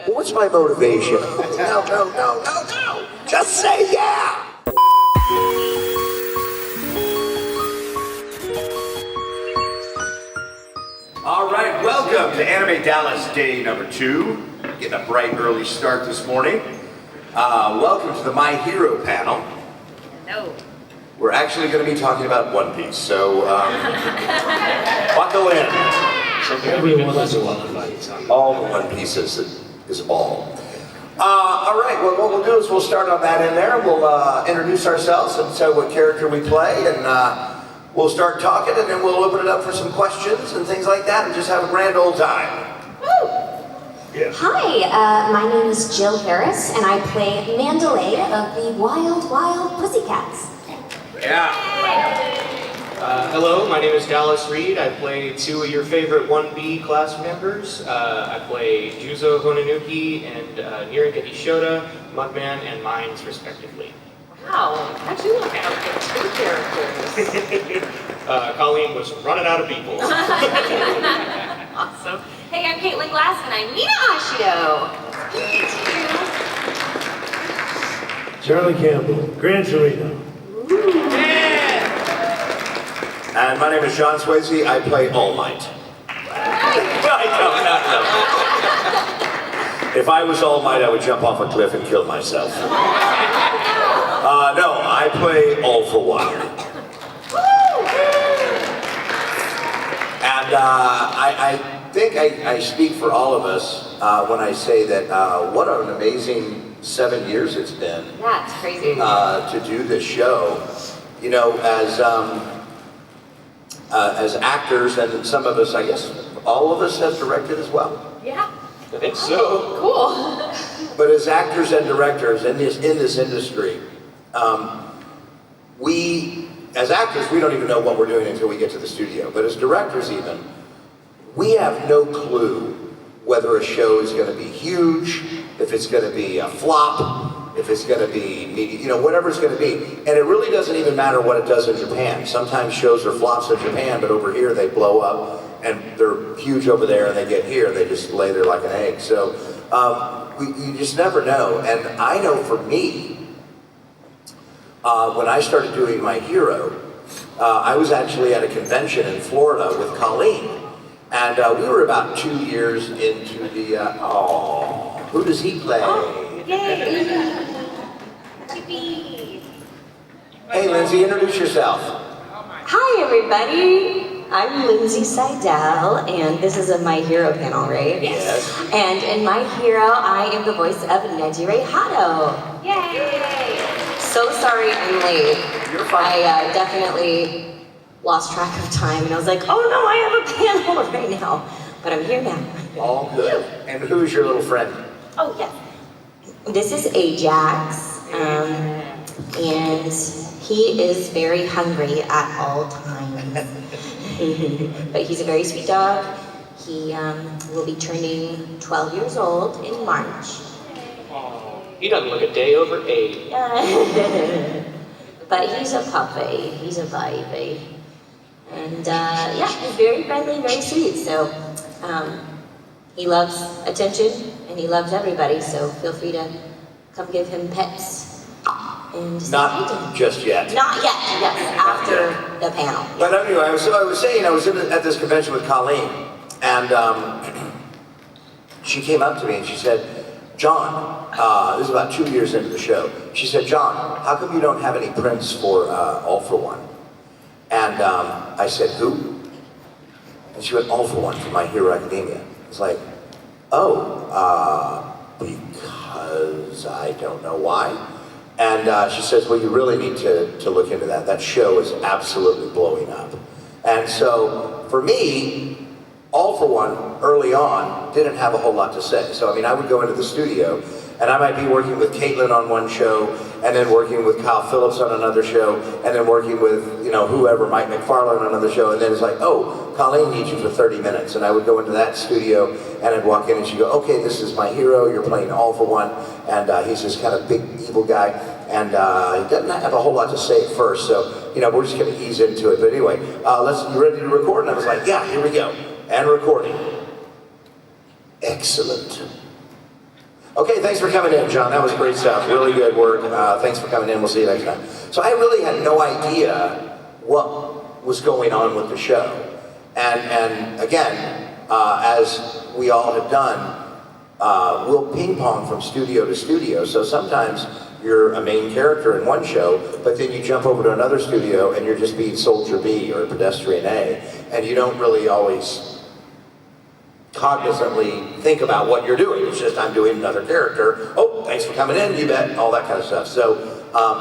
What's my motivation? No. Just say yeah. All right, welcome to Anime Dallas Day number 2. Getting a bright early start this morning. Welcome to the My Hero panel. Hello. We're actually going to be talking about One Piece, so buckle in. Everyone has a One Piece. All the One Pieces is all. All right, well, what we'll do is we'll start on that in there. We'll introduce ourselves and say what character we play, and we'll start talking, and then we'll open it up for some questions and things like that, and just have a grand old time. Woo! Yeah. Hi, my name is Jill Harris, and I play Mandalay of the Wild Wild Pussycats. Yeah. Hello, my name is Reid. I play 2 of your favorite 1B class members. I play Juzo Honanuki and Nirika Hishoda, Mudman, and Mines, respectively. Wow, actually look out for 2 characters. Colleen was running out of people. Awesome. Hey, I'm Caitlin Glass, and I'm Mina Ashido. Charlie Campbell, Gran Torino. And my name is Swasey. I play All Might. No. If I was All Might, I would jump off a cliff and kill myself. No, I play All for One. And I think I speak for all of us when I say that what an amazing 7 years it's been. Yeah, it's crazy. To do this show. You know, as actors, and some of us, I guess, all of us have directed as well. Yeah. I think so. Cool. But as actors and directors in this industry, as actors, we don't even know what we're doing until we get to the studio. But as directors even, we have no clue whether a show is going to be huge, if it's going to be a flop, if it's going to be, whatever it's going to be. And it really doesn't even matter what it does in Japan. Sometimes shows are flops in Japan, but over here they blow up, and they're huge over there, and they get here, they just lay there like an egg. So you just never know. And I know for me, when I started doing My Hero, I was actually at a convention in Florida with Colleen, and we were about 2 years into the, who does he play? Oh, yay! Yippee! Hey Lindsay, introduce yourself. Hi everybody, I'm Lindsay Seidel, and this is a My Hero panel, right? Yes. And in My Hero, I am the voice of Nejire. Yay! So sorry I'm late. You're fine. I definitely lost track of time, and I was like, oh no, I have a panel right now. But I'm here now. All good. And who's your little friend? Oh, yes. This is Ajax, and he is very hungry at all times. But he's a very sweet dog. He will be turning 12 years old in March. Oh, he doesn't look a day over 8. But he's a puppy. He's a baby. And yeah, he's very friendly, very sweet. So he loves attention, and he loves everybody. So feel free to come give him pets. And just Not just yet. Not yet. Yes, after the panel. But anyway, I was saying, I was at this convention with Colleen, and she came up to me and she said, John, this is about 2 years into the show, she said, John, how come you don't have any prints for All for One? And I said, who? And she went, All for One, from My Hero Academia. It's like, because I don't know why. And she says, well, you really need to look into that. That show is absolutely blowing up. And so, for me, All for One, early on, didn't have a whole lot to say. So, I mean, I would go into the studio, and I might be working with Caitlin on one show, and then working with Kyle Phillips on another show, and then working with, whoever, Mike McFarlane on another show, and then it's like, oh, Colleen needs you for 30 minutes. And I would go into that studio, and I'd walk in, and she'd go, okay, this is My Hero, you're playing All for One, and he's this kind of big, evil guy, and he doesn't have a whole lot to say at first, so, we're just going to ease into it. But anyway, you ready to record? And I was like, yeah, here we go. And recording. Excellent. Okay, thanks for coming in, John. That was great stuff. Really good work. Thanks for coming in. We'll see you next time. So I really had no idea what was going on with the show. And again, as we all have done, we'll ping pong from studio to studio. So sometimes you're a main character in one show, but then you jump over to another studio and you're just being Soldier B or Pedestrian A, and you don't really always cognizantly think about what you're doing. It's just, I'm doing another character. Oh, thanks for coming in, you bet, all that kind of stuff. So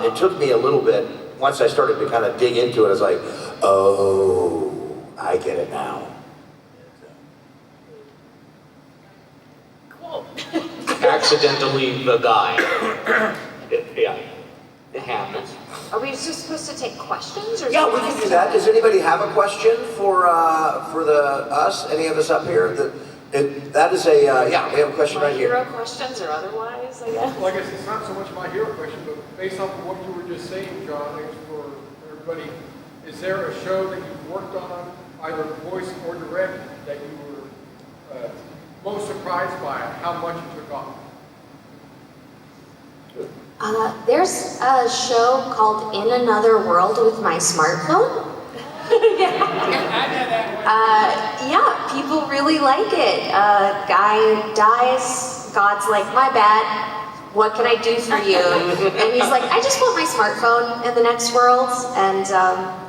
it took me a little bit, once I started to kind of dig into it, I was like, oh, I get it now. Cool. Accidentally the guy. Yeah, it happens. Are we just supposed to take questions, or? Yeah, we can do that. Does anybody have a question for us? Any of us up here? That is a yeah. We have a question My right here. hero questions or otherwise, I guess. Well, I guess it's not so much my hero question, but based off of what you were just saying, John, I guess for everybody, is there a show that you've worked on, either voice or direct, that you were most surprised by how much it took off? There's a show called In Another World with My Smartphone. Yeah, people really like it. Guy dies, God's like, my bad, what can I do for you? And he's like, I just want my smartphone in the next world. And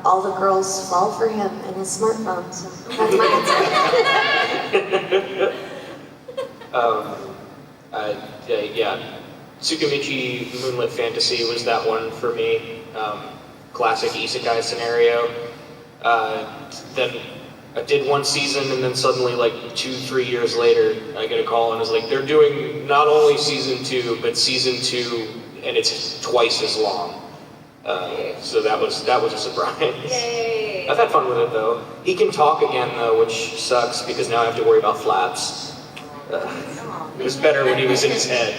all the girls fall for him and his smartphone, so that's my answer. Yeah. Tsukimichi Moonlit Fantasy was that one for me. Classic isekai scenario. Then I did one season, and then suddenly, like 2-3 years later, I get a call and it's like, they're doing not only season 2, but season 2, and it's twice as long. So that was a surprise. Yay! I've had fun with it though. He can talk again though, which sucks because now I have to worry about flaps. It was better when he was in his head.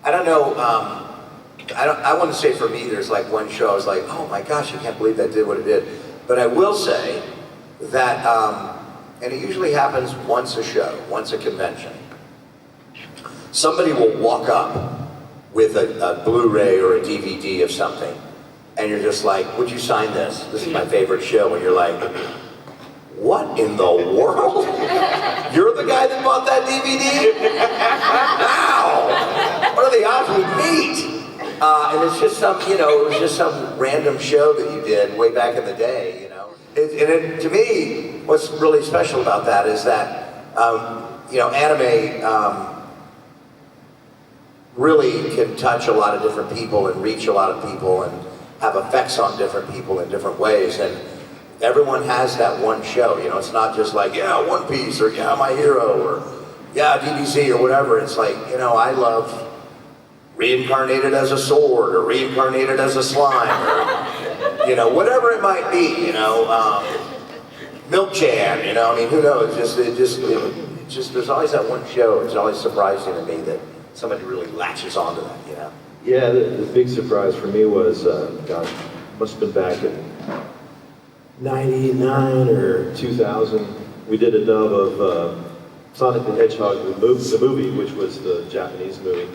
I don't know. I want to say for me, there's like one show I was like, oh my gosh, I can't believe that did what it did. But I will say that, and it usually happens once a show, once a convention. Somebody will walk up with a Blu-ray or a DVD of something, and you're just like, would you sign this? This is my favorite show. And you're like, what in the world? You're the guy that bought that DVD? Wow! What are the odds we meet? And it's just some, it was just some random show that you did way back in the day, to me, what's really special about that is that, anime really can touch a lot of different people and reach a lot of people and have effects on different people in different ways. And everyone has that one show, it's not just like, yeah, One Piece, or yeah, My Hero, or yeah, DBZ, or whatever. It's like, I love Reincarnated as a Sword, or Reincarnated as a Slime, or, whatever it might be, Milk Jam, who knows? It just, there's always that one show. It's always surprising to me that somebody really latches onto that, Yeah, the big surprise for me was, must have been back in 99 or 2000. We did a dub of Sonic the Hedgehog, the movie, which was the Japanese movie.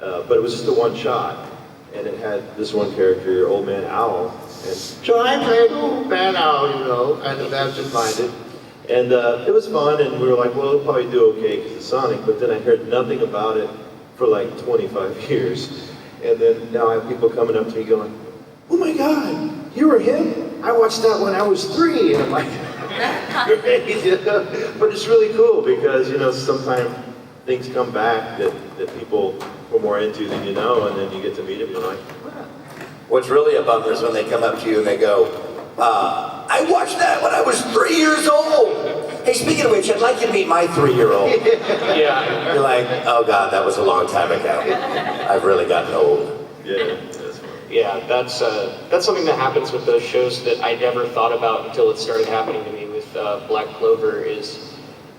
But it was just a one shot, and it had this one character, Old Man Owl, and so I played Old Man Owl, and that's just minded. And it was fun, and we were like, well, it'll probably do okay because it's Sonic, but then I heard nothing about it for like 25 years. And then now I have people coming up to me going, oh my God, you were him? I watched that when I was 3, and I'm like, great. But it's really cool because, sometimes things come back that people were more into than and then you get to meet them and you're like, wow. What's really a bummer is when they come up to you and they go, I watched that when I was 3 years old. Hey, speaking of which, I'd like you to meet my 3-year-old. Yeah. You're like, oh God, that was a long time ago. I've really gotten old. Yeah, that's fun. Yeah, that's something that happens with those shows that I never thought about until it started happening to me with Black Clover. Is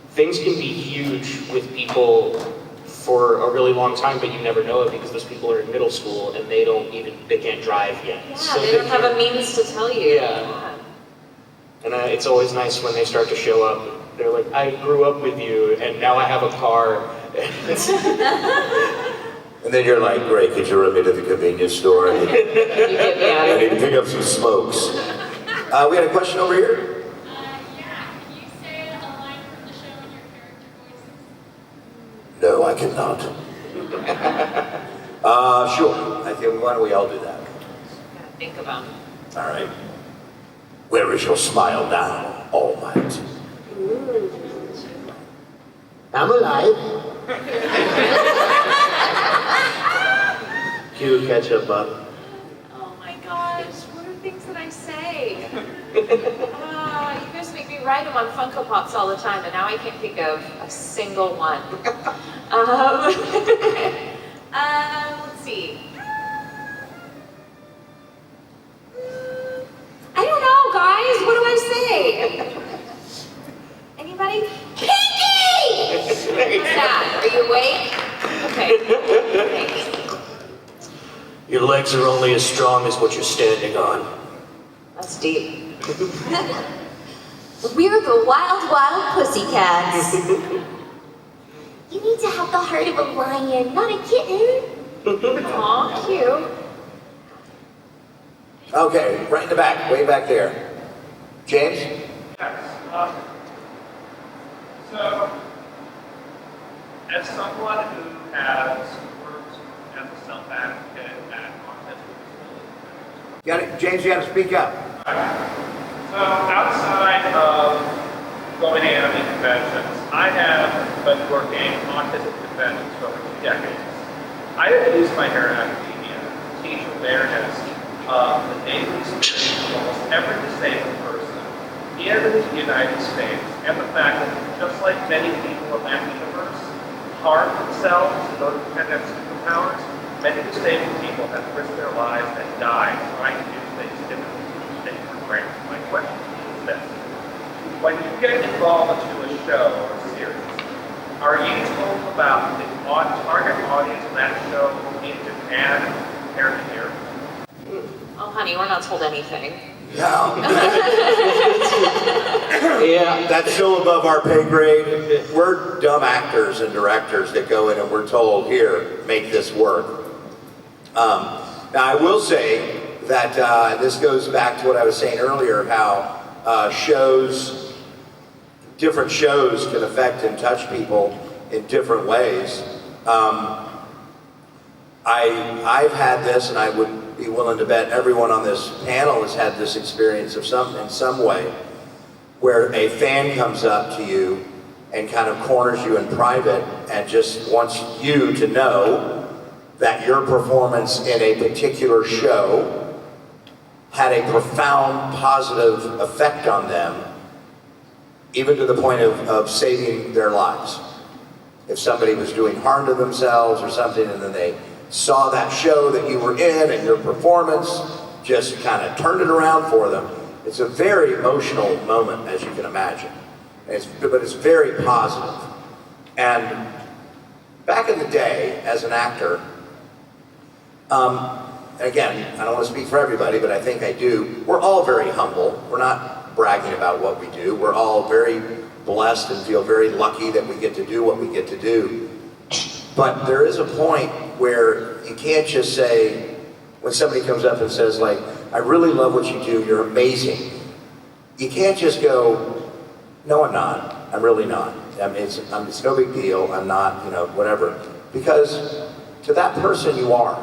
things can be huge with people for a really long time, but you never know it because those people are in middle school and they can't drive yet. Yeah, so they don't have a means to tell you. Yeah. And it's always nice when they start to show up. They're like, I grew up with you, and now I have a car. And then you're like, great, could you run me to the convenience store? I You get me out need of to here. pick up some smokes. We had a question over here. Yeah, can you say a line from the show in your character voices? No, I cannot. Sure. I think, why don't we all do that? Gotta think about it. All right. Where is your smile now, All Might? I'm alive. Cue ketchup up. Oh my gosh, what are things that I say? You guys make me write them on Funko Pops all the time, and now I can't think of a single one. Let's see. I don't know, guys. What do I say? Anybody? Pinky! What's that? Are you awake? Okay. Thanks. Your legs are only as strong as what you're standing on. That's deep. We're the wild, wild pussycats. You need to have the heart of a lion, not a kitten. Aw, cute. Okay, right in the back, way back there. James? Yes. So, as someone who has worked as a self-advocate at autistic disability, James, you got to speak up. so outside of going to anime conventions, I have been working autistic conventions for over 2 decades. I have used my hair in academia to teach awareness of the daily experience of almost every disabled person in the United States, and the fact that just like many people in that universe harm themselves in order to have superpowers, many disabled people have risked their lives and died trying to do things differently than for granted. My question is this: when you get involved into a show or a series, are you told about the target audience of that show in Japan compared to here? Oh, honey, we're not told anything. No. Yeah. That's so above our pay grade. We're dumb actors and directors that go in and we're told, here, make this work. Now, I will say that this goes back to what I was saying earlier, how different shows can affect and touch people in different ways. I've had this, and I would be willing to bet everyone on this panel has had this experience in some way, where a fan comes up to you and kind of corners you in private and just wants you to know that your performance in a particular show had a profound positive effect on them, even to the point of saving their lives. If somebody was doing harm to themselves or something, and then they saw that show that you were in and your performance just kind of turned it around for them. It's a very emotional moment, as you can imagine. But it's very positive. And back in the day, as an actor, again, I don't want to speak for everybody, but I think I do, we're all very humble. We're not bragging about what we do. We're all very blessed and feel very lucky that we get to do what we get to do. But there is a point where you can't just say, when somebody comes up and says, like, I really love what you do, you're amazing. You can't just go, no, I'm not. I'm really not. I mean, it's no big deal. I'm not, whatever. Because to that person, you are.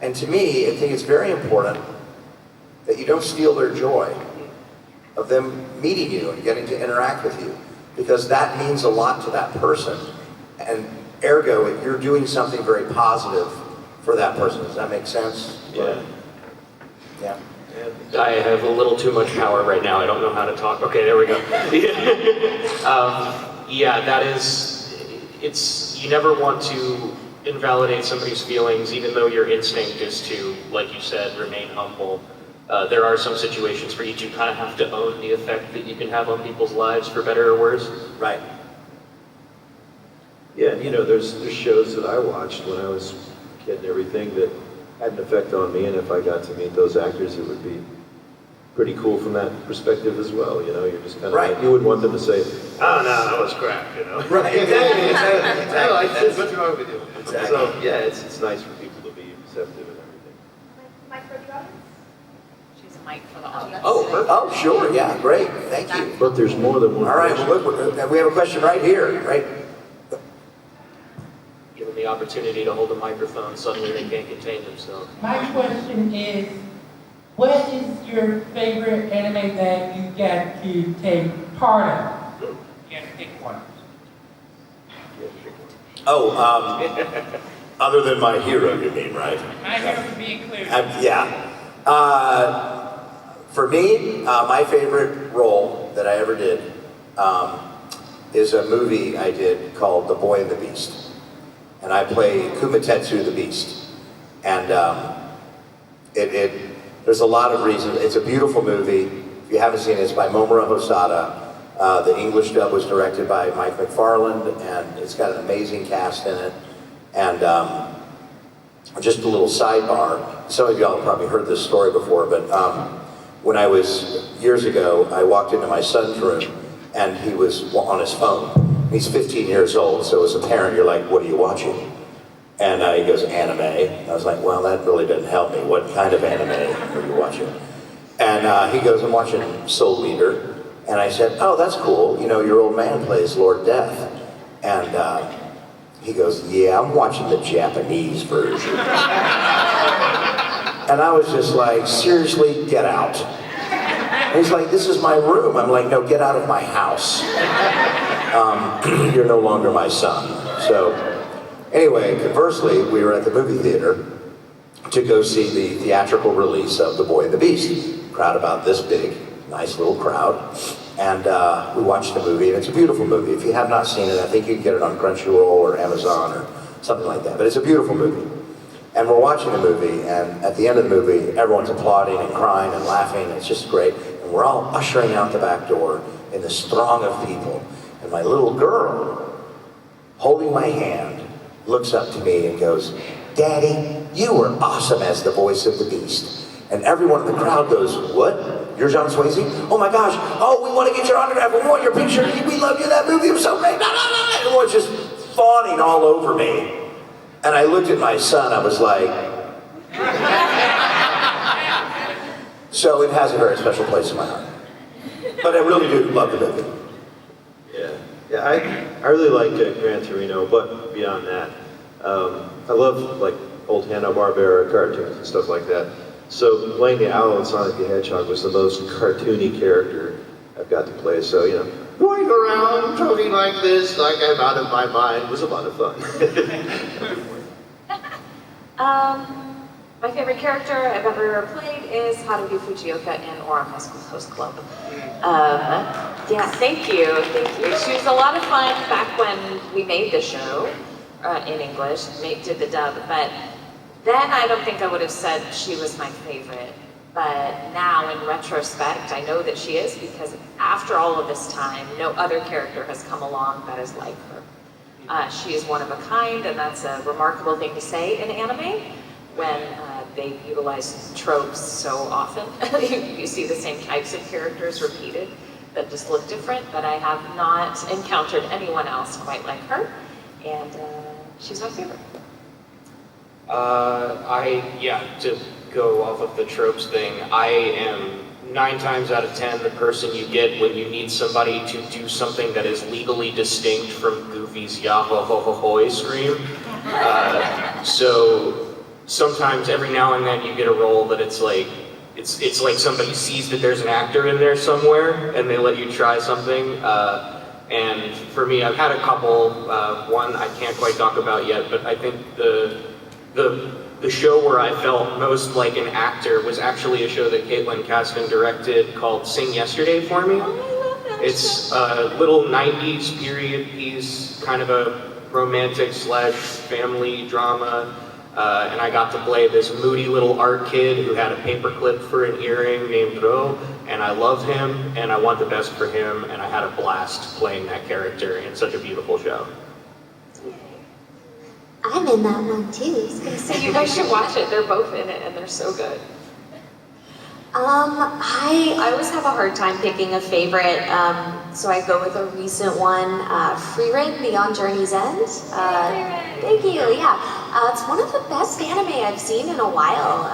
And to me, I think it's very important that you don't steal their joy of them meeting you and getting to interact with you. Because that means a lot to that person. And ergo, you're doing something very positive for that person. Does that make sense? Yeah. Yeah. I have a little too much power right now. I don't know how to talk. Okay, there we go. Yeah, that is, you never want to invalidate somebody's feelings, even though your instinct is to, like you said, remain humble. There are some situations where you do kind of have to own the effect that you can have on people's lives, for better or worse. Right. Yeah, there's shows that I watched when I was a kid and everything that had an effect on me, and if I got to meet those actors, it would be pretty cool from that perspective as well. You're just kind of Right. like, you would want them to say, oh no, that was crap, you know? Right, exactly. No, what's wrong with you? Exactly. So, yeah, it's nice for people to be receptive and everything. Mic for the audience? She's a mic for the audience. Oh, sure, yeah, great, thank you. But there's more than one. All right, well, look, we have a question right here, right? Given the opportunity to hold a microphone, suddenly they can't contain themselves. My question is, what is your favorite anime that you got to take part of? You got to pick one. Oh, other than my hero, you mean, right? My hero would be included. Yeah. For me, my favorite role that I ever did is a movie I did called The Boy and the Beast. And I play Kumatetsu the Beast. And there's a lot of reasons. It's a beautiful movie. If you haven't seen it, it's by Momura Hosada. The English dub was directed by Mike McFarland, and it's got an amazing cast in it. And just a little sidebar, some of y'all have probably heard this story before, but when I was, years ago, I walked into my son's room, and he was on his phone. He's 15 years old, so as a parent, you're like, what are you watching? And he goes, anime. I was like, well, that really doesn't help me. What kind of anime are you watching? And he goes, I'm watching Soul Eater. And I said, oh, that's cool. You know, your old man plays Lord Death. And he goes, yeah, I'm watching the Japanese version. And I was just like, seriously, get out. And he's like, this is my room. I'm like, no, get out of my house. You're no longer my son. So anyway, conversely, we were at the movie theater to go see the theatrical release of The Boy and the Beast. Crowd about this big, nice little crowd. And we watched the movie, and it's a beautiful movie. If you have not seen it, I think you can get it on Crunchyroll or Amazon or something like that. But it's a beautiful movie. And we're watching the movie, and at the end of the movie, everyone's applauding and crying and laughing. It's just great. And we're all ushering out the back door in this throng of people. And my little girl, holding my hand, looks up to me and goes, Daddy, you were awesome as the voice of the Beast. And everyone in the crowd goes, what? You're John Swasey? Oh my gosh, oh, we want to get your autograph, we want your picture, we love you, that movie was so great. Everyone's just fawning all over me. And I looked at my son, I was like, so it has a very special place in my heart. But I really do love the movie. Yeah, I really like Gran Torino, but beyond that, I love like old Hanna-Barbera cartoons and stuff like that. So playing the owl in Sonic the Hedgehog was the most cartoony character I've got to play. So, you know, going around talking like this, like I'm out of my mind, was a lot of fun. My favorite character I've ever played is Haruhi Fujioka in Oran High School Host Club. Yeah, thank you. She was a lot of fun back when we made the show in English, did the dub, but then I don't think I would have said she was my favorite. But now, in retrospect, I know that she is, because after all of this time, no other character has come along that is like her. She is one of a kind, and that's a remarkable thing to say in anime, when they utilize tropes so often. You see the same types of characters repeated that just look different, but I have not encountered anyone else quite like her, and she's my favorite. To go off of the tropes thing, I am 9 times out of 10 the person you get when you need somebody to do something that is legally distinct from Goofy's Yahoo ho ho hoi scream. So sometimes every now and then you get a role that it's like somebody sees that there's an actor in there somewhere and they let you try something. And for me, I've had a couple. One I can't quite talk about yet, but I think the show where I felt most like an actor was actually a show that Caitlin Caston directed called Sing Yesterday for Me. It's a little 90s period piece, kind of a romantic / family drama. And I got to play this moody little art kid who had a paperclip for an earring named Ro, and I love him, and I want the best for him, and I had a blast playing that character in such a beautiful show. I'm in that one too. So you guys should watch it. They're both in it, and they're so good. I always have a hard time picking a favorite. So I go with a recent one, Free Rein Beyond Journey's End. Thank you, yeah. It's one of the best anime I've seen in a while,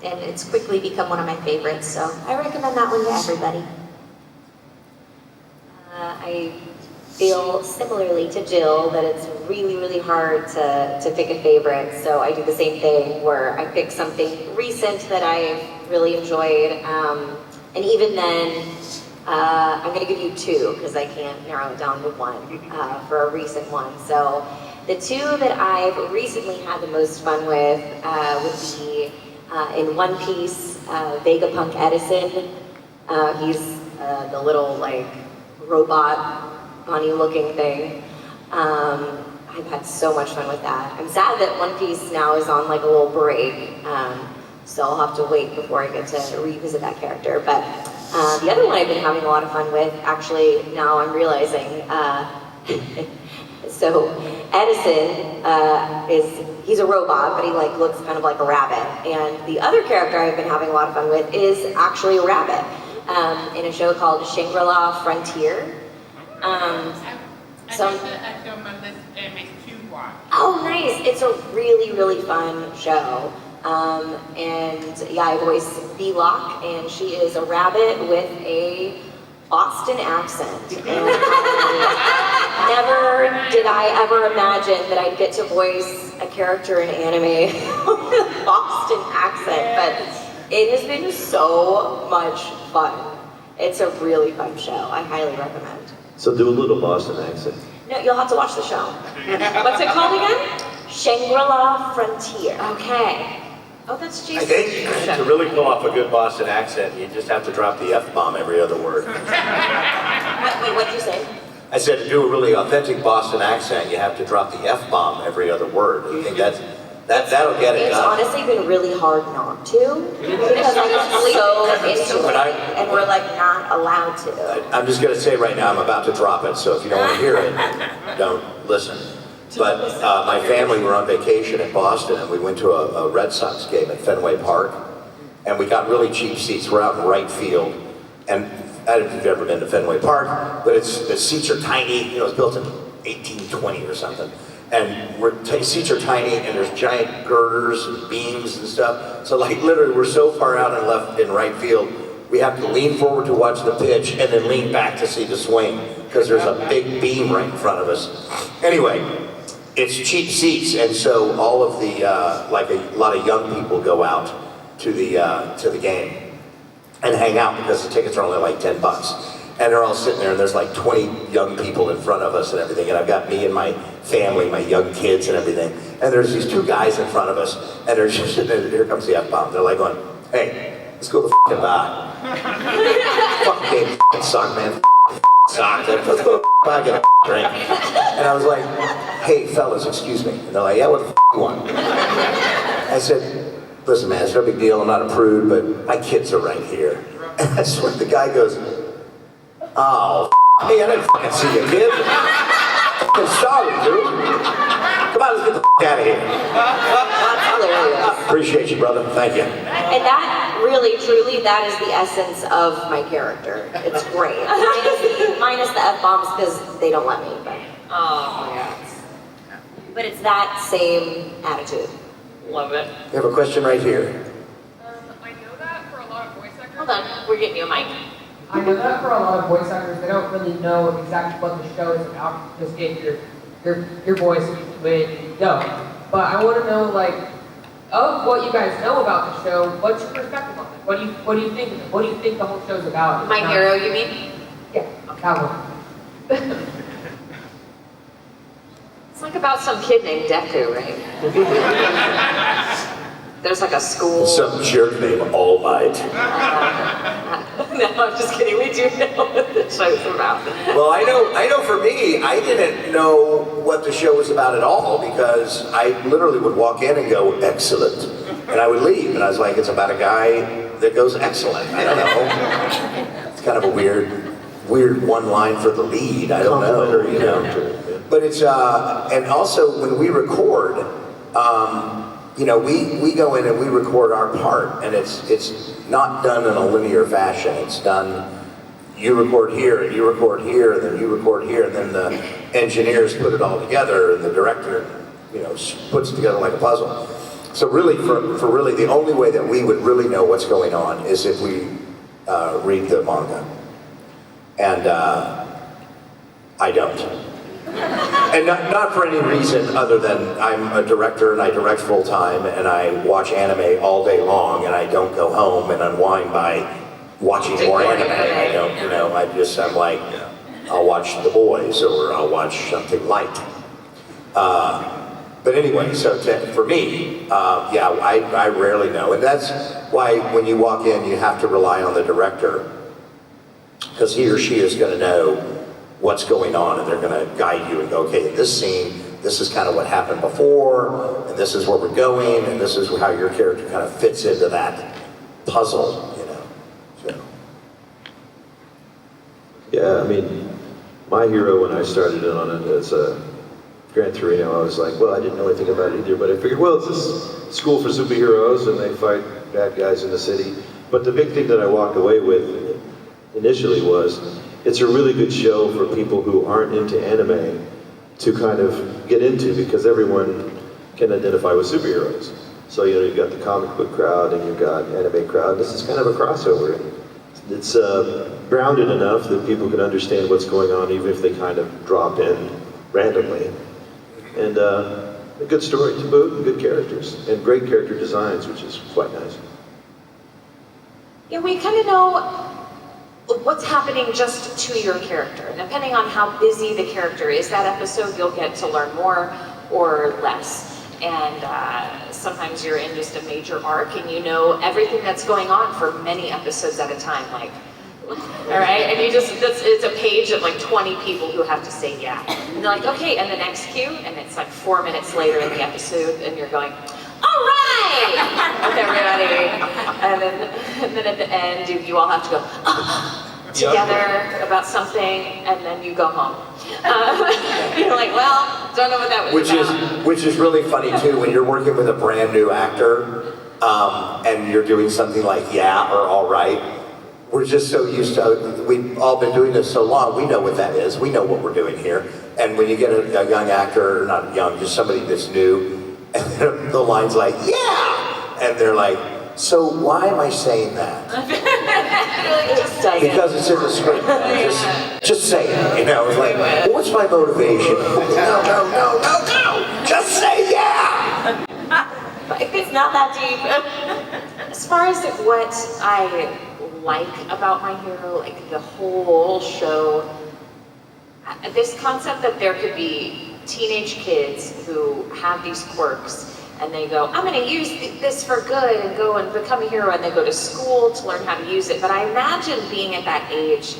and it's quickly become one of my favorites, so I recommend that one to everybody. I feel similarly to Jill that it's really, really hard to pick a favorite. So I do the same thing where I pick something recent that I've really enjoyed. And even then, I'm going to give you two because I can't narrow it down to one for a recent one. So the two that I've recently had the most fun with would be in One Piece, Vegapunk Edison. He's the little like robot bunny looking thing. I've had so much fun with that. I'm sad that One Piece now is on like a little break, so I'll have to wait before I get to revisit that character. But the other one I've been having a lot of fun with, actually now I'm realizing, so Edison he's a robot, but he like looks kind of like a rabbit. And the other character I've been having a lot of fun with is actually a rabbit in a show called Shangri-La Frontier. I think that I my list and makes two watch. Oh, nice! It's a really, really fun show. And yeah, I voice V-Lock, and she is a rabbit with a Boston accent. And never did I ever imagine that I'd get to voice a character in anime with a Boston accent, but it has been so much fun. It's a really fun show. I highly recommend. So do a little Boston accent. No, you'll have to watch the show. What's it called again? Shangri-La Frontier. Okay. Oh, that's I Jason's think show. to really pull off a good Boston accent, you just have to drop the F-bomb every other word. Wait, what did you say? I said to do a really authentic Boston accent, you have to drop the F-bomb every other word. I think that'll get it It's done. honestly been really hard not to, because I'm so into But it, and we're like not allowed to. I'm just going to say right now, I'm about to drop it, so if you don't want to hear it, don't listen. But my family were on vacation in Boston, and we went to a Red Sox game at Fenway Park, and we got really cheap seats. We're out in right field, and I don't know if you've ever been to Fenway Park, but the seats are tiny. You know, it's built in 1820 or something. And seats are tiny, and there's giant girders and beams and stuff. So like literally, we're so far out in right field, we have to lean forward to watch the pitch and then lean back to see the swing because there's a big beam right in front of us. Anyway, it's cheap seats, and so all of the like a lot of young people go out to the game and hang out because the tickets are only like $10. And they're all sitting there, and there's like 20 young people in front of us and everything. And I've got me and my family, my young kids and everything. And there's these two guys in front of us, and they're just sitting there, here comes the F-bomb. They're like going, hey, let's go to the f***ing bar. Fucking game f***ing suck, man. Suck. Let's go to the bar, get a drink. And I was like, hey, fellas, excuse me. And they're like, yeah, what the f*** you want? I said, listen, man, it's no big deal. I'm not a prude, but my kids are right here. And that's when the guy goes, oh, hey, I didn't fucking see you, kid. I'm sorry, dude. Come on, let's get the out of here. That's hilarious. Appreciate you, brother. Thank you. And that really, truly, that is the essence of my character. It's great. Minus the F-bombs because they don't let me, but Oh, yeah. but it's that same attitude. Love it. We have a question right here. I know that for a lot of voice actors. Hold on, we're getting you a mic. I know that for a lot of voice actors, they don't really know exactly what the show is about. Just get your voice when you go. But I want to know, like, of what you guys know about the show, what's your perspective on it? What do you think of it? What do you think the whole show's about? My hero, you mean? Yeah, that one. It's like about some kid named Deku, right? There's like a school. Some jerk named All Might. No, I'm just kidding. We do know what the show's about. Well, I know for me, I didn't know what the show was about at all because I literally would walk in and go, excellent. And I would leave, and I was like, it's about a guy that goes excellent. I don't know. It's kind of a weird one line for the lead. I don't know, you know. But it's, and also when we record, you know, we go in and we record our part, and it's not done in a linear fashion. It's done, you record here, and you record here, and then you record here, and then the engineers put it all together, and the director, puts it together like a puzzle. So really, for really, the only way that we would really know what's going on is if we read the manga. And I don't. And not for any reason other than I'm a director and I direct full time and I watch anime all day long and I don't go home and unwind by watching more anime. I don't, I'm like, I'll watch The Boys or I'll watch something light. But anyway, so for me, I rarely know. And that's why when you walk in, you have to rely on the director because he or she is going to know what's going on and they're going to guide you and go, okay, in this scene, this is kind of what happened before, and this is where we're going, and this is how your character kind of fits into that puzzle, So. Yeah, I mean, my hero when I started on it as Gran Torino, I was like, well, I didn't know anything about it either, but I figured, well, it's this school for superheroes and they fight bad guys in the city. But the big thing that I walked away with initially was, it's a really good show for people who aren't into anime to kind of get into because everyone can identify with superheroes. So, you've got the comic book crowd and you've got anime crowd. This is kind of a crossover. It's grounded enough that people can understand what's going on even if they kind of drop in randomly. And a good story to boot and good characters and great character designs, which is quite nice. Yeah, we kind of know what's happening just to your character. And depending on how busy the character is that episode, you'll get to learn more or less. And sometimes you're in just a major arc and you know everything that's going on for many episodes at a time, like, all right? And it's a page of like 20 people who have to say yeah. And they're like, okay, and the next cue, and it's like 4 minutes later in the episode, and you're going, all right, with everybody. And then at the end, you all have to go together about something, and then you go home. You're like, well, don't know what that was about. Which is really funny too when you're working with a brand new actor and you're doing something like yeah or all right. We're just so used to, we've all been doing this so long, we know what that is. We know what we're doing here. And when you get a young actor, or not young, just somebody that's new, and the line's like, yeah! And they're like, so why am I saying that? Because it's in the script. Just say it, It's like, well, what's my motivation? No. Just say yeah! It's not that deep. As far as what I like about my hero, like the whole show, this concept that there could be teenage kids who have these quirks and they go, I'm going to use this for good and go and become a hero, and they go to school to learn how to use it. But I imagine being at that age,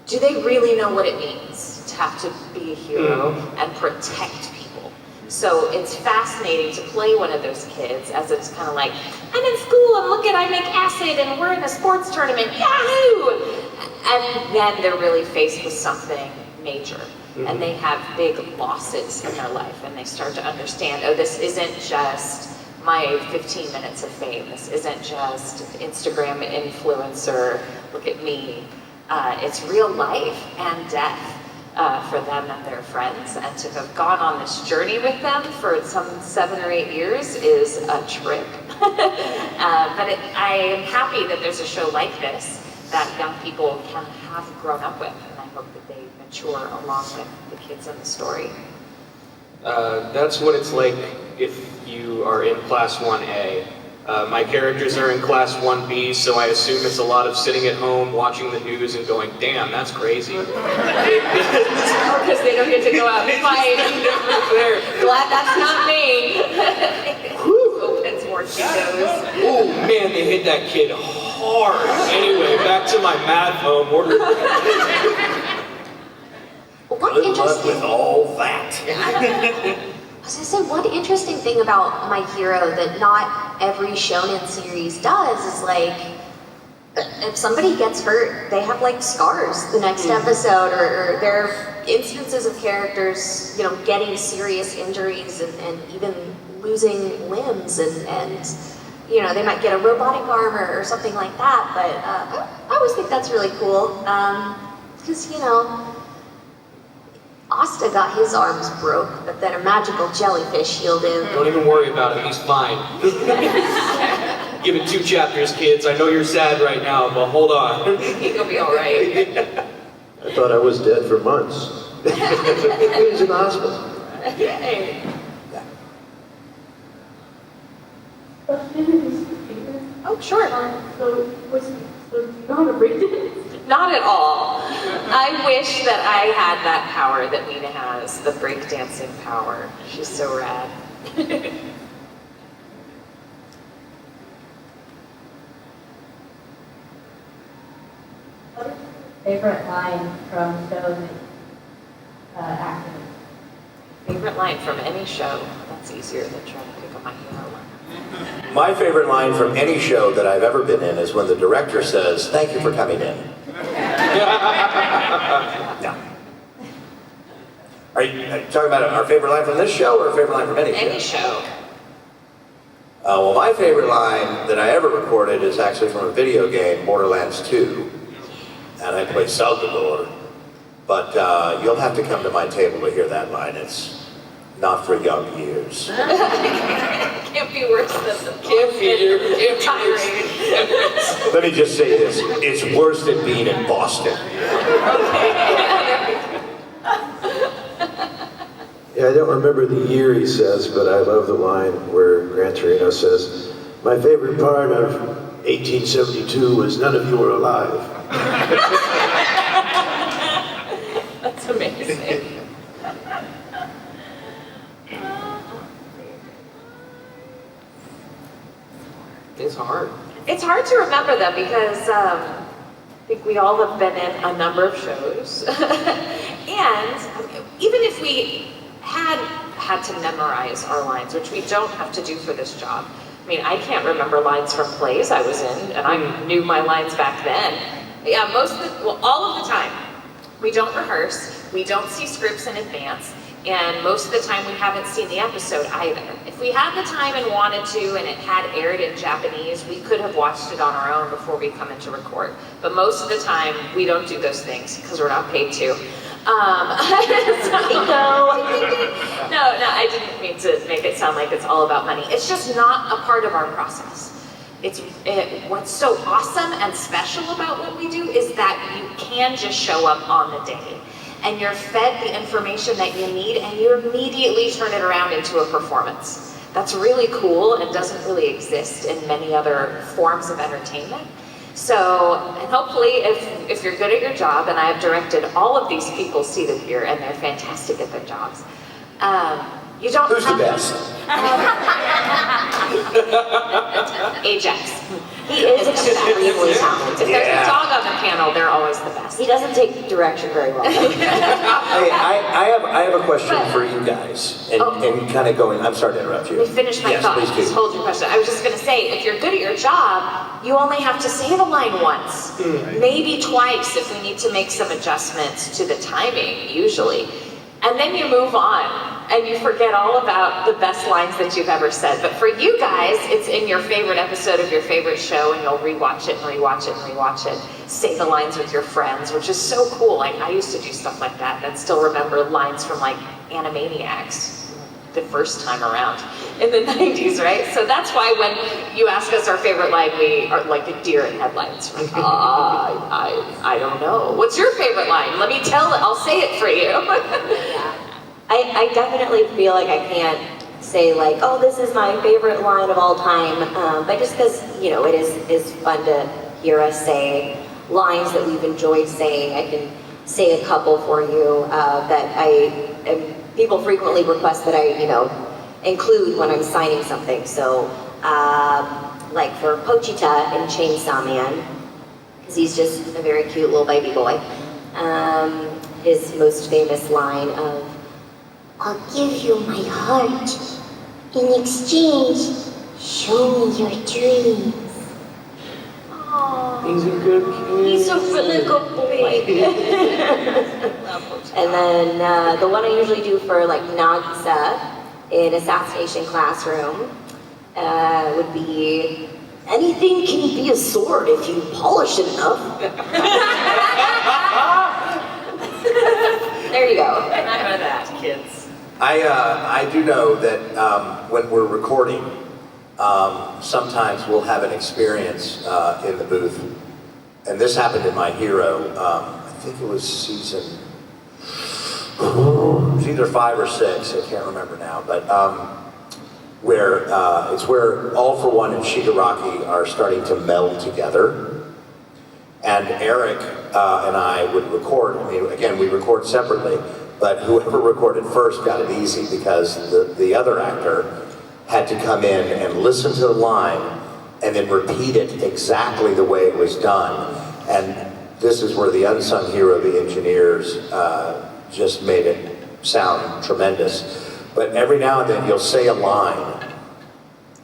do they really know what it means to have to be a hero and protect people? So it's fascinating to play one of those kids as it's kind of like, I'm in school and look at, I make acid and we're in a sports tournament, yahoo! And then they're really faced with something major. And they have big losses in their life and they start to understand, oh, this isn't just my 15 minutes of fame. This isn't just Instagram influencer, look at me. It's real life and death for them and their friends. And to have gone on this journey with them for some 7 or 8 years is a trip. But I am happy that there's a show like this that young people can have grown up with. And I hope that they mature along with the kids in the story. That's what it's like if you are in Class 1A. My characters are in Class 1B, so I assume it's a lot of sitting at home, watching the news, and going, damn, that's crazy. Because they don't get to go out and fight. Glad that's not me. Opens more Cheetos. Oh man, they hit that kid hard. Anyway, back to my mad home order. Good luck with all that. I was gonna say, one interesting thing about my hero that not every shonen series does is like, if somebody gets hurt, they have like scars the next episode, or there are instances of characters, getting serious injuries and even losing limbs, and they might get a robotic armor or something like that, but I always think that's really cool. Because, Asta got his arms broke, but then a magical jellyfish healed him. Don't even worry about him, he's fine. Give it 2 chapters, kids. I know you're sad right now, but hold on. He'll be all right. I thought I was dead for months. He was in the hospital. Oh, sure. So do you know how to break it? Not at all. I wish that I had that power that Mina has, the breakdancing power. She's so rad. What is your favorite line from shows acting? Favorite line from any show? That's easier than trying to pick up my hero line. My favorite line from any show that I've ever been in is when the director says, "Thank you for coming in." No. Are you talking about our favorite line from this show or a favorite line from any show? Any show. Well, my favorite line that I ever recorded is actually from a video game, Borderlands 2. And I play Salvador. But you'll have to come to my table to hear that line. It's not for young ears. Can't be worse than the tirade. Let me just say this. It's worse than being in Boston. Yeah, I don't remember the year he says, but I love the line where Gran Torino says, "My favorite part of 1872 was none of you were alive." That's amazing. It's hard. It's hard to remember them because I think we all have been in a number of shows. And even if we had to memorize our lines, which we don't have to do for this job. I mean, I can't remember lines from plays I was in, and I knew my lines back then. Yeah, all of the time, we don't rehearse, we don't see scripts in advance, and most of the time we haven't seen the episode either. If we had the time and wanted to, and it had aired in Japanese, we could have watched it on our own before we come in to record. But most of the time, we don't do those things because we're not paid to. No, I didn't mean to make it sound like it's all about money. It's just not a part of our process. What's so awesome and special about what we do is that you can just show up on the day and you're fed the information that you need and you immediately turn it around into a performance. That's really cool and doesn't really exist in many other forms of entertainment. So, and hopefully if you're good at your job, and I have directed all of these people seated here and they're fantastic at their jobs, you don't Who's the best? Ajax. He is extremely talented. If there's a dog on the panel, they're always the best. He doesn't take direction very well. Hey, I have a question for you guys, and kind of going. I'm sorry to interrupt you. Let me finish my thought. Please do. Just hold your question. I was just going to say, if you're good at your job, you only have to say the line once, maybe twice if we need to make some adjustments to the timing, usually. And then you move on, and you forget all about the best lines that you've ever said. But for you guys, it's in your favorite episode of your favorite show, and you'll rewatch it and rewatch it and rewatch it. Say the lines with your friends, which is so cool. Like, I used to do stuff like that, and still remember lines from, like, Animaniacs the first time around in the 90s, right? So that's why when you ask us our favorite line, we are like a deer in headlights. Like, I don't know. What's your favorite line? Let me tell it. I'll say it for you. Yeah. I definitely feel like I can't say like, oh, this is my favorite line of all time, but just because, it is fun to hear us say lines that we've enjoyed saying. I can say a couple for you that people frequently request that I, include when I'm signing something. So, like for Pochita in Chainsaw Man, because he's just a very cute little baby boy. His most famous line of, "I'll give you my heart. In exchange, show me your dreams." Aww. He's a good kid. He's a really good boy. And then the one I usually do for like Nagisa in Assassination Classroom would be anything can be a sword if you polish it enough. There you go. Remember that, kids. I do know that when we're recording, sometimes we'll have an experience in the booth. And this happened in My Hero. I think it was season, it was either 5 or 6, I can't remember now. But where it's where All for One and Shigaraki are starting to meld together. And Eric and I would record. I mean, again, we record separately, but whoever recorded first got it easy because the other actor had to come in and listen to the line and then repeat it exactly the way it was done. And this is where the unsung hero, the engineers, just made it sound tremendous. But every now and then you'll say a line,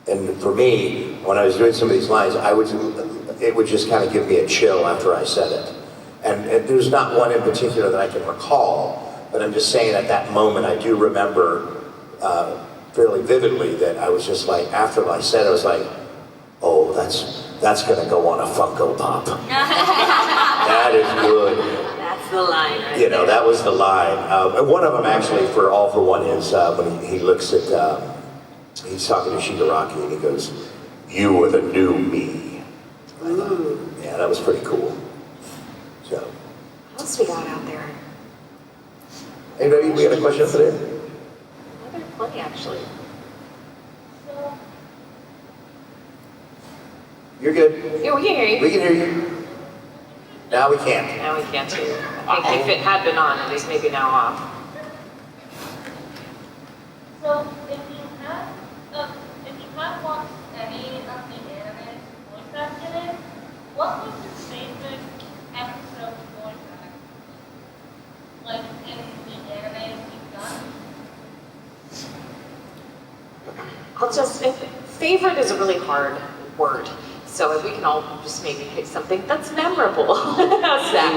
and for me, when I was doing some of these lines, it would just kind of give me a chill after I said it. And there's not one in particular that I can recall, but I'm just saying at that moment I do remember fairly vividly that I was just like, after I said it, I was like, oh, that's gonna go on a Funko Pop. That is good. That's the line, right? You know, that was the line. And one of them actually for All for One is when he looks at, he's talking to Shigaraki and he goes, "You are the new me." Yeah, that was pretty cool. So. What else we got out there? Anybody, we got a question up there? Well, there are plenty, actually. You're good. Yeah, we can hear you. We can hear you. Now we can't. Now we can't hear you. I think if it had been on, at least maybe now off. So, if you have watched any of the anime voice acted, what was your favorite episode voice acting? Like in the anime you've done? Favorite is a really hard word. So if we can all just maybe pick something that's memorable. How's that?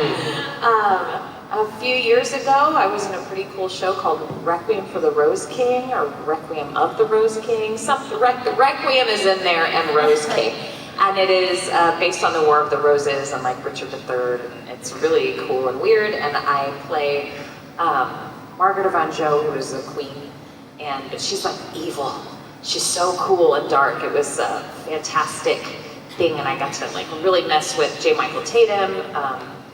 A few years ago, I was in a pretty cool show called Requiem for the Rose King, or Requiem of the Rose King. Requiem is in there and Rose King. And it is based on the War of the Roses and like Richard III. And it's really cool and weird. And I play Margaret of Anjou, who is a queen. And she's like evil. She's so cool and dark. It was a fantastic thing, and I got to like really mess with J. Michael Tatum,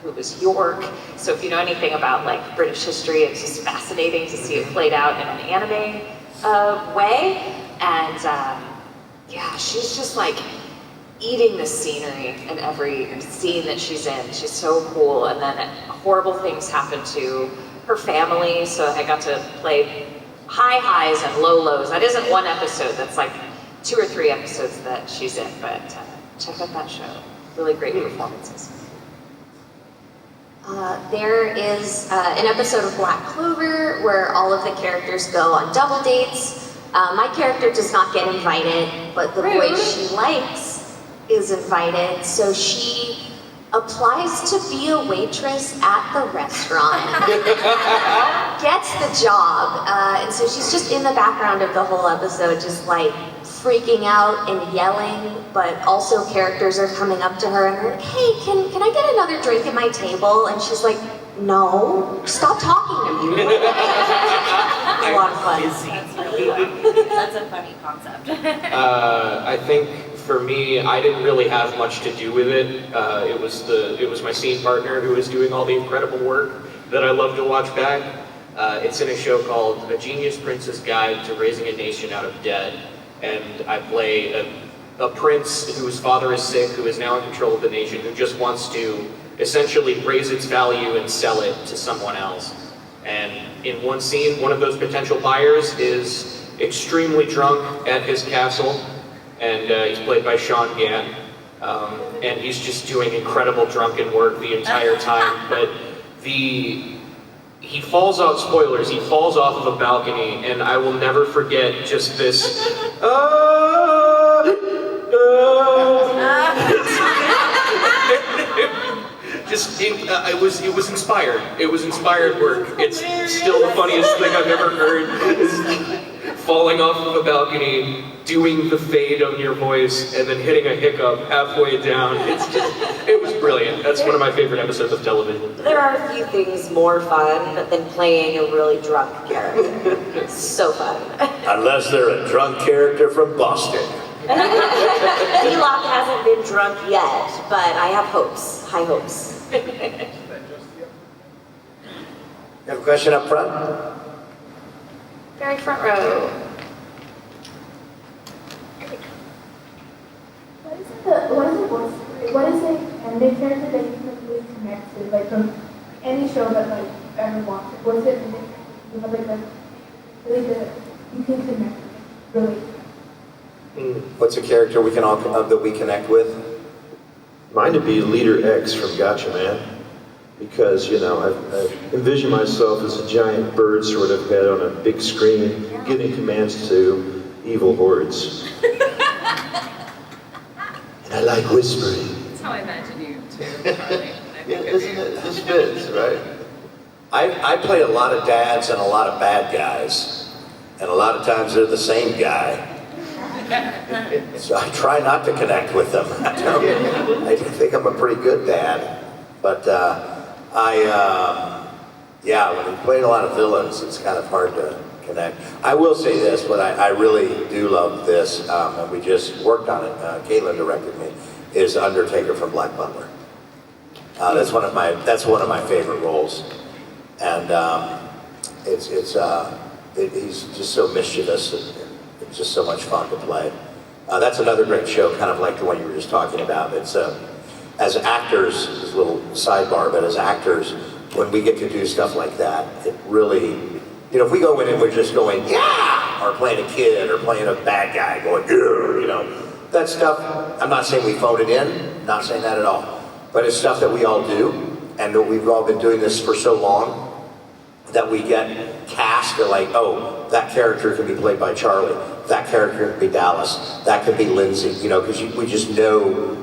who was York. So if you know anything about like British history, it's just fascinating to see it played out in an anime way. And yeah, she's just like eating the scenery in every scene that she's in. She's so cool. And then horrible things happen to her family, so I got to play high highs and low lows. That isn't one episode, that's like 2 or 3 episodes that she's in, but check out that show. Really great performances. There is an episode of Black Clover where all of the characters go on double dates. My character does not get invited, but the boy she likes is invited, so she applies to be a waitress at the restaurant, gets the job, and so she's just in the background of the whole episode, just like freaking out and yelling, but also characters are coming up to her and they're like, hey, can I get another drink at my table? And she's like, no, stop talking to me. A lot of fun. That's really fun. That's a funny concept. I think for me, I didn't really have much to do with it. It was my scene partner who was doing all the incredible work that I love to watch back. It's in a show called A Genius Prince's Guide to Raising a Nation Out of Debt. And I play a prince whose father is sick, who is now in control of the nation, who just wants to essentially raise its value and sell it to someone else. And in one scene, one of those potential buyers is extremely drunk at his castle, and he's played by Sean Gann. And he's just doing incredible drunken work the entire time. But he falls out, spoilers, he falls off of a balcony, and I will never forget just this, it was inspired. It was inspired work. It's still the funniest thing I've ever heard. falling off of a balcony, doing the fade on your voice, and then hitting a hiccup halfway down. It was brilliant. That's one of my favorite episodes of television. There are a few things more fun than playing a really drunk character. It's so fun. Unless they're a drunk character from Boston. D-Lock hasn't been drunk yet, but I have hopes, high hopes. You have a question up front? Very front row. What is an anime character that you can really connect to, like from any show that like you've ever watched? What's it you have like a really good you can connect with, really? What's a character we can all that we connect with? Mine would be Leader X from Gotcha Man, because, you know, I envision myself as a giant bird sort of head on a big screen, giving commands to evil hordes. And I like whispering. That's how I imagine you too, Charlie. Yeah, isn't it? This fits, right? I play a lot of dads and a lot of bad guys, and a lot of times they're the same guy. So I try not to connect with them. I think I'm a pretty good dad, but yeah, when you play a lot of villains, it's kind of hard to connect. I will say this, but I really do love this, and we just worked on it. Caitlin directed me. Is Undertaker from Black Butler. That's one of my favorite roles, and he's just so mischievous. It's just so much fun to play. That's another great show, kind of like the one you were just talking about. It's as actors, this little sidebar, but as actors, when we get to do stuff like that, it really, you know, if we go in and we're just going, yeah, or playing a kid or playing a bad guy, going, yeah, you know, that stuff, I'm not saying we phone it in, not saying that at all, but it's stuff that we all do, and that we've all been doing this for so long, that we get cast, they're like, oh, that character can be played by Charlie, that character can be Dallas, that can be Lindsay, you know, because we just know,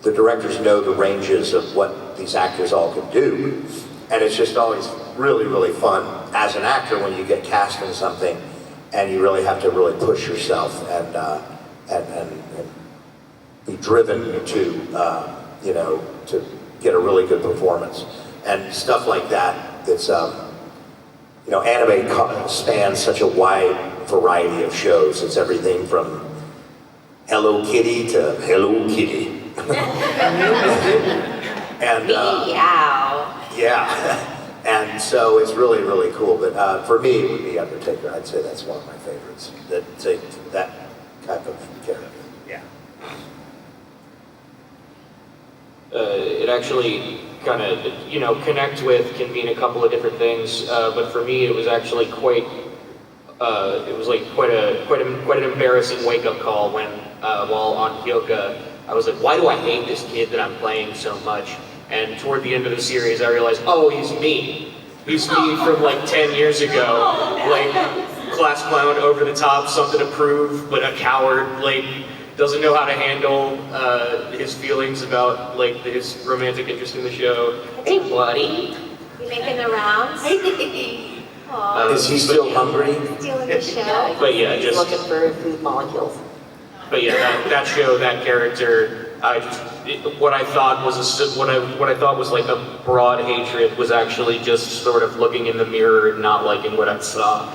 the directors know the ranges of what these actors all can do. And it's just always really, really fun as an actor when you get cast in something and you really have to really push yourself and be driven to, you know, to get a really good performance. And stuff like that, it's, you know, anime spans such a wide variety of shows. It's everything from Hello Kitty to Hello Kitty. And yeah, and so it's really, really cool. But for me, it would be Undertaker. I'd say that's one of my favorites. That type of character. Yeah. It actually kind of, you know, connect with can mean a couple of different things. But for me, it was actually quite. It was like quite an embarrassing wake-up call when while on Hyoka, I was like, why do I hate this kid that I'm playing so much? And toward the end of the series, I realized, oh, he's me. He's me from like 10 years ago. Like, class clown, over the top, something to prove, but a coward, like, doesn't know how to handle his feelings about like his romantic interest in the show. Hey, buddy. You making the rounds? Is he still hungry? Stealing the show? But yeah, He's just looking for food molecules. But yeah, that show, that character, what I thought was like a broad hatred was actually just sort of looking in the mirror and not liking what I saw.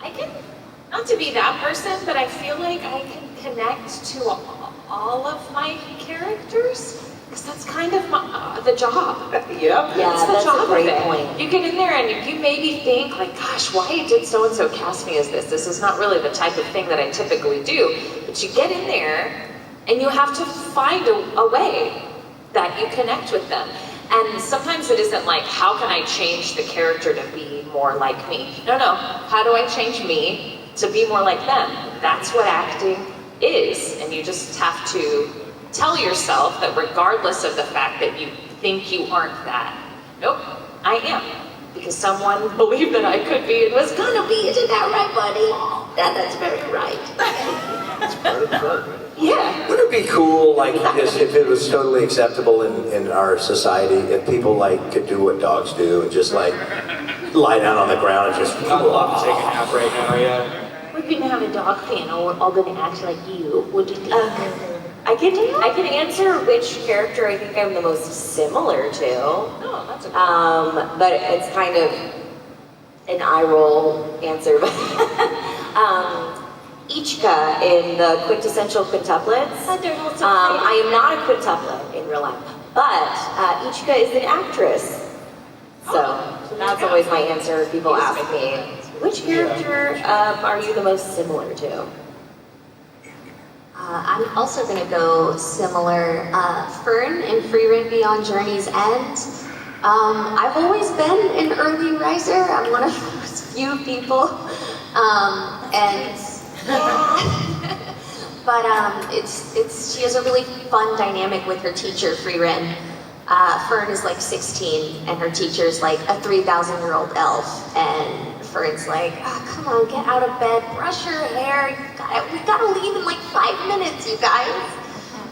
I can, not to be that person, but I feel like I can connect to all of my characters. Because that's kind of the job. Yep. Yeah, that's a great point. You get in there and you maybe think like, gosh, why did so-and-so cast me as this? This is not really the type of thing that I typically do. But you get in there and you have to find a way that you connect with them. And sometimes it isn't like, how can I change the character to be more like me? No, how do I change me to be more like them? That's what acting is. And you just have to tell yourself that regardless of the fact that you think you aren't that, nope, I am. Because someone believed that I could be and was gonna be. Isn't that right, buddy? That's very right. It's part of the fun. Yeah. Would it be cool, like, if it was totally acceptable in our society, if people, like, could do what dogs do and just, like, lie down on the ground and just. I'd love to take a nap right now, yeah. We're gonna have a dog panel. We're all gonna act like you. What do you think? I can answer which character I think I'm the most similar to. Oh, that's a But it's kind of an eye roll answer. Ichika in the quintessential quintuplets. I am not a quintuplet in real life, but Ichika is an actress. So that's always my answer. People ask me, which character are you the most similar to? I'm also going to go similar. Fern in Free Run Beyond Journey's End. I've always been an early riser. I'm one of those few people. But she has a really fun dynamic with her teacher, Free Ren. Fern is like 16, and her teacher's like a 3,000-year-old elf, and Fern's like, oh, come on, get out of bed, brush your hair, we gotta leave in like 5 minutes, you guys.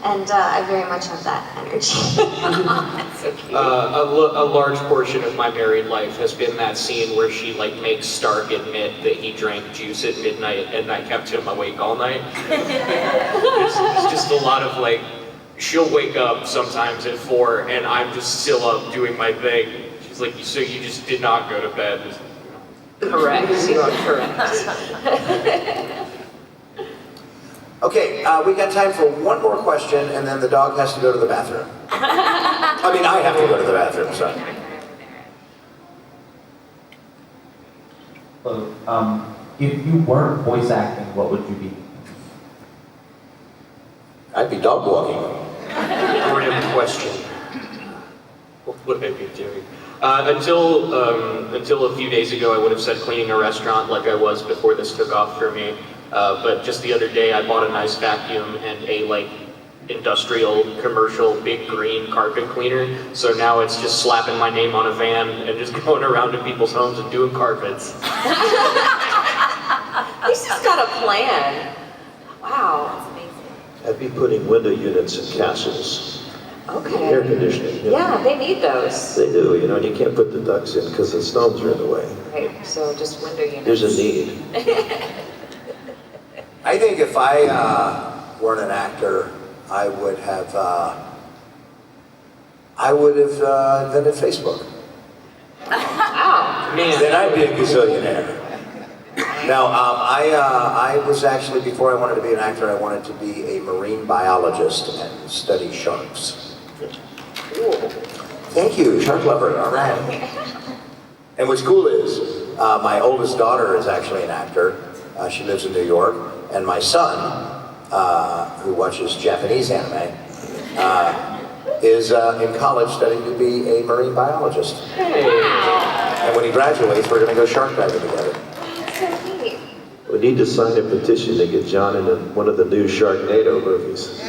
And I very much have that energy. That's so cute. A large portion of my married life has been that scene where she like makes Stark admit that he drank juice at midnight and that kept him awake all night. It's just a lot of like, she'll wake up sometimes at 4 and I'm just still up doing my thing. She's like, so you just did not go to bed? Correct, you are correct. Okay, we got time for one more question, and then the dog has to go to the bathroom. I mean, I have to go to the bathroom, sorry. So, if you weren't voice acting, what would you be? I'd be dog walking. Brilliant question. What would I be doing? Until a few days ago, I would have said cleaning a restaurant like I was before this took off for me. But just the other day, I bought a nice vacuum and a like industrial, commercial, big green carpet cleaner. So now it's just slapping my name on a van and just going around to people's homes and doing carpets. This has got a plan. Wow, that's amazing. I'd be putting window units in castles. Okay. Air conditioning. You know. Yeah, they need those. They do, you know, and you can't put the ducks in because the stones are in the way. Right, so just window units. There's a need. I think if I weren't an actor, I would have invented Facebook. Wow. Man. Then I'd be a gazillionaire. No, I was actually, before I wanted to be an actor, I wanted to be a marine biologist and study sharks. Cool. Thank you, shark lover, all right. And what's cool is, my oldest daughter is actually an actor. She lives in New York. And my son, who watches Japanese anime, is in college studying to be a marine biologist. Hey. And when he graduates, we're going to go shark diving together. We need to sign a petition to get John in one of the new Sharknado movies.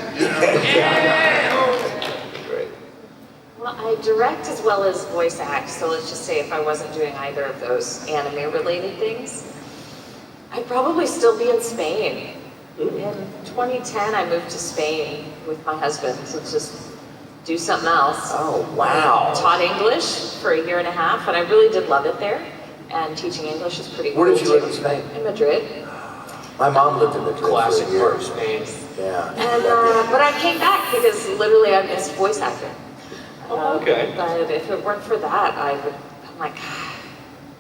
Great. Well, I direct as well as voice act, so let's just say if I wasn't doing either of those anime-related things, I'd probably still be in Spain. In 2010, I moved to Spain with my husband to just do something else. Oh, wow. I taught English for 1.5 years, and I really did love it there. And teaching English is pretty cool. Where did you live too. in Spain? In Madrid. My mom lived in Madrid. Classic for a year. part of Spain. Yeah. And, but I came back because literally I missed voice acting. Okay. But if it weren't for that, I'm like,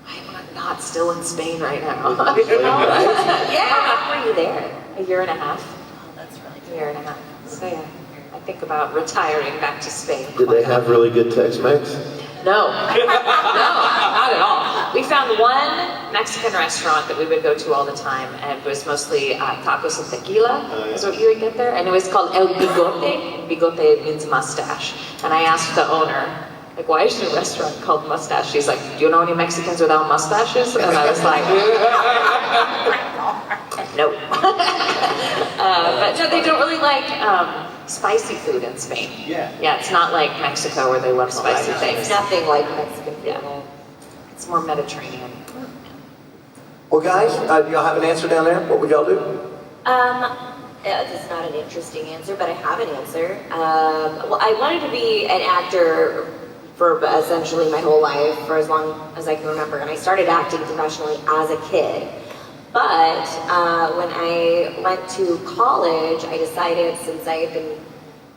I'm not still in Spain right now. Yeah. How long were you there? 1.5 years. Oh, that's really good. 1.5 years. So yeah, I think about retiring back to Spain. Did they have really good Tex-Mex? No, no, not at all. We found one Mexican restaurant that we would go to all the time, and it was mostly tacos and tequila, is what you would get there. And it was called El Bigote. Bigote means mustache. And I asked the owner, like, why is your restaurant called Mustache? She's like, do you know any Mexicans without mustaches? And I was like, no. But no, they don't really like spicy food in Spain. Yeah. Yeah, it's not like Mexico where they love spicy things. It's nothing like Mexican food. Yeah. It's more Mediterranean. Well, guys, do y'all have an answer down there? What would y'all do? It's not an interesting answer, but I have an answer. Well, I wanted to be an actor for essentially my whole life, for as long as I can remember. And I started acting professionally as a kid. But when I went to college, I decided, since I had been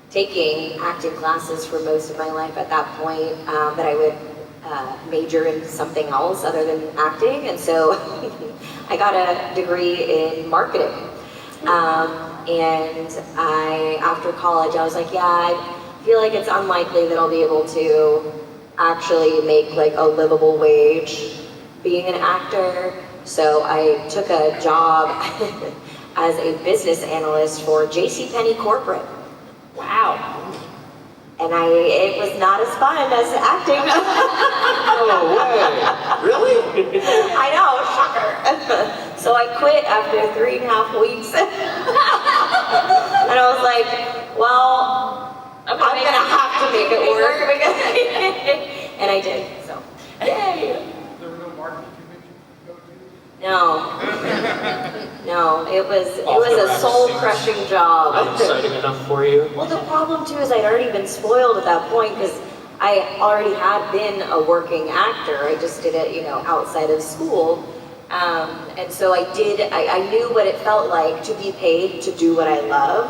taking acting classes for most of my life at that point, that I would major in something else other than acting. And so I got a degree in marketing. And after college, I was like, yeah, I feel like it's unlikely that I'll be able to actually make like a livable wage being an actor. So I took a job as a business analyst for JCPenney Corporate. Wow. And it was not as fun as acting. No way. Really? I know, shocker. So I quit after 3.5 weeks. And I was like, well, I'm gonna have to make it work. And I did, so yay. There were no marketing conventions to go to? No, it was a soul-crushing job. Not exciting enough for you? Well, the problem too is I'd already been spoiled at that point because I already had been a working actor. I just did it, outside of school. And so I knew what it felt like to be paid to do what I love.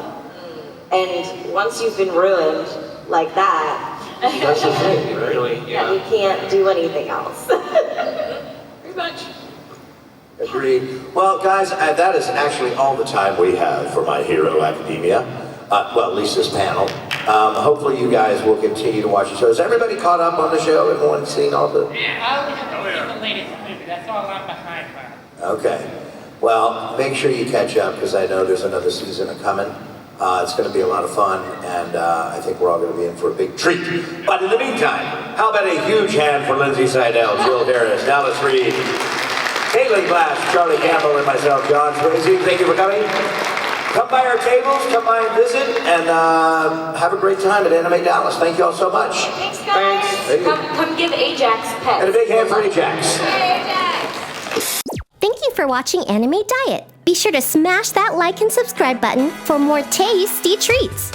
And once you've been ruined like that, That's the thing, really. you can't do anything else. Pretty much. Agreed. Well, guys, that is actually all the time we have for My Hero Academia. Well, at least this panel. Hopefully you guys will continue to watch the show. Is everybody caught up on the show? Everyone seen all the... Yeah, I only have to see the latest movie. That's all I'm behind by. Okay. Well, make sure you catch up because I know there's another season coming. It's going to be a lot of fun, and I think we're all going to be in for a big treat. But in the meantime, how about a huge hand for Lindsay Seidel, Jill Harris, Dallas Reid, Caitlin Glass, Charlie Campbell, and myself, John Swasey. Thank you for coming. Come by our tables, come by and visit, and have a great time at Anime Dallas. Thank you all so much. Thanks, guys. Come give Ajax pets. And a big hand for Ajax. Thank you for watching Anime Diet. Be sure to smash that like and subscribe button for more tasty treats.